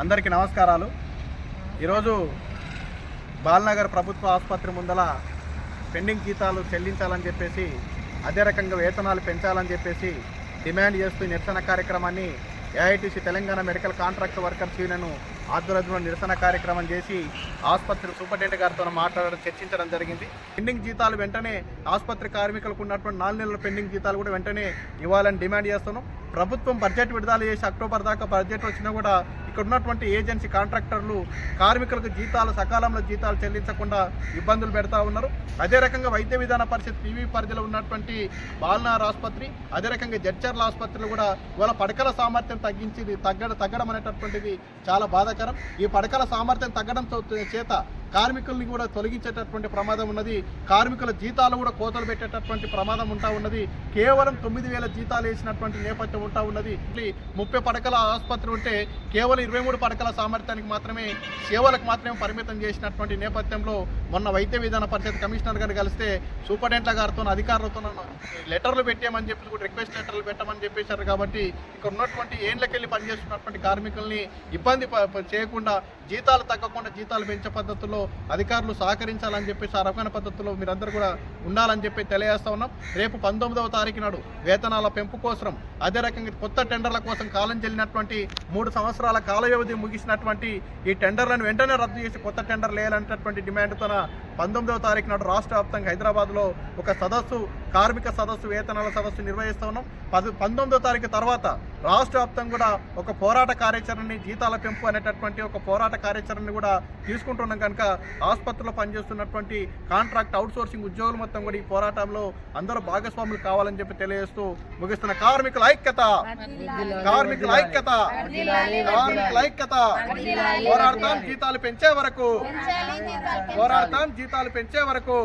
అందరికీ నమస్కారాలు. ఈరోజు బాలనగర్ ప్రభుత్వ ఆసుపత్రి ముందల పెండింగ్ జీతాలు చెల్లించాలని చెప్పేసి, అదే రకంగా వేతనాలు పెంచాలని చెప్పేసి డిమాండ్ చేస్తూ నిరసన కార్యక్రమాన్ని AITC Telangana medical contract workers union ఆధ్వర్యంలో నిరసన కార్యక్రమం చేసి ఆసుపత్రి సూపరింటెండెంట్ గారితో మాట్లాడడం, చర్చించడం జరిగింది. పెండింగ్ జీతాలు వెంటనే ఆసుపత్రి కార్మికులకు ఉన్నటువంటి 4 నెలల పెండింగ్ జీతాలు కూడా వెంటనే ఇవ్వాలని డిమాండ్ చేస్తున్నాం. ప్రభుత్వం బడ్జెట్ విడుదల చేసి అక్టోబర్ దాకా బడ్జెట్ వచ్చినా కూడా ఇక్కడ ఉన్నటువంటి ఏజెన్సీ కాంట్రాక్టర్లు కార్మికులకు జీతాలు సకాలంలో జీతాలు చెల్లించకుండా ఇబ్బందులు పెడతా ఉన్నారు. అదే రకంగా వైద్య విధాన పరిషత్ పివి పరిధిలో ఉన్నటువంటి బాలనగర్ ఆసుపత్రి, అదే రకంగా జడ్చర్ల ఆసుపత్రులు కూడా ఇవాళ పడకల సామర్థ్యం తగ్గడం అనేటటువంటిది చాలా బాధాకరం. ఈ పడకల సామర్థ్యం తగ్గడంతో చేత కార్మికుల్ని కూడా తొలగించేటటువంటి ప్రమాదం ఉన్నది. కార్మికుల జీతాలు కూడా కోతలు పెట్టేటటువంటి ప్రమాదం ఉంటా ఉన్నది. కేవలం 9,000 జీతాలు వేసినటువంటి నేపథ్యం ఉంటా ఉన్నది. 30 పడకల ఆసుపత్రి ఉంటే కేవలం 23 పడకల సామర్థ్యానికి మాత్రమే, సేవలకు మాత్రమే పరిమితం చేసినటువంటి నేపథ్యంలో మొన్న వైద్య విధాన పరిషత్ కమిషనర్ గారు కలిస్తే సూపరింటెండెంట్ గారితో అధికారులతో లెటర్లు పెట్టామని చెప్పి కూడా రిక్వెస్ట్ లెటర్లు పెట్టమని చెప్పేశారు. కాబట్టి ఇక్కడ ఉన్నటువంటి ఏళ్ళకెళ్ళి పనిచేస్తున్నటువంటి కార్మికుల్ని ఇబ్బంది చేయకుండా, జీతాలు తగ్గకుండా జీతాలు పెంచే పద్ధతుల్లో అధికారులు సహకరించాలని చెప్పేసి ఆ రకమైన పద్ధతుల్లో మీరందరూ కూడా ఉండాలని చెప్పి తెలియజేస్తా ఉన్నాం. రేపు 19వ తారీఖు నాడు వేతనాల పెంపు కోసం, అదే రకంగా కొత్త టెండర్ల కోసం కాలం చెల్లినటువంటి 3 సంవత్సరాల కాల వ్యవధి ముగిసినటువంటి ఈ టెండర్లను వెంటనే రద్దు చేసి కొత్త టెండర్లు వేయాలనేటటువంటి డిమాండ్తో 19వ తారీఖు నాడు రాష్ట్ర వ్యాప్తంగా హైదరాబాద్లో ఒక సదస్సు, కార్మిక సదస్సు, వేతనాల సదస్సు నిర్వహిస్తూ ఉన్నాం. 19వ తారీఖు తర్వాత రాష్ట్ర వ్యాప్తంగా కూడా ఒక పోరాట కార్యాచరణని, జీతాల పెంపు అనేటటువంటి ఒక పోరాట కార్యాచరణని కూడా తీసుకుంటున్నాం. కనుక ఆసుపత్రిలో పనిచేస్తున్నటువంటి కాంట్రాక్ట్ అవుట్సోర్సింగ్ ఉద్యోగులు మొత్తం కూడా ఈ పోరాటంలో అందరూ భాగస్వాములు కావాలని చెప్పి తెలియజేస్తూ ముగిస్తున్న కార్మికుల ఐక్యత, కార్మికుల ఐక్యత, కార్మికుల ఐక్యత. పోరాడతాం జీతాలు పెంచే వరకు, పోరాడతాం జీతాలు పెంచే వరకు.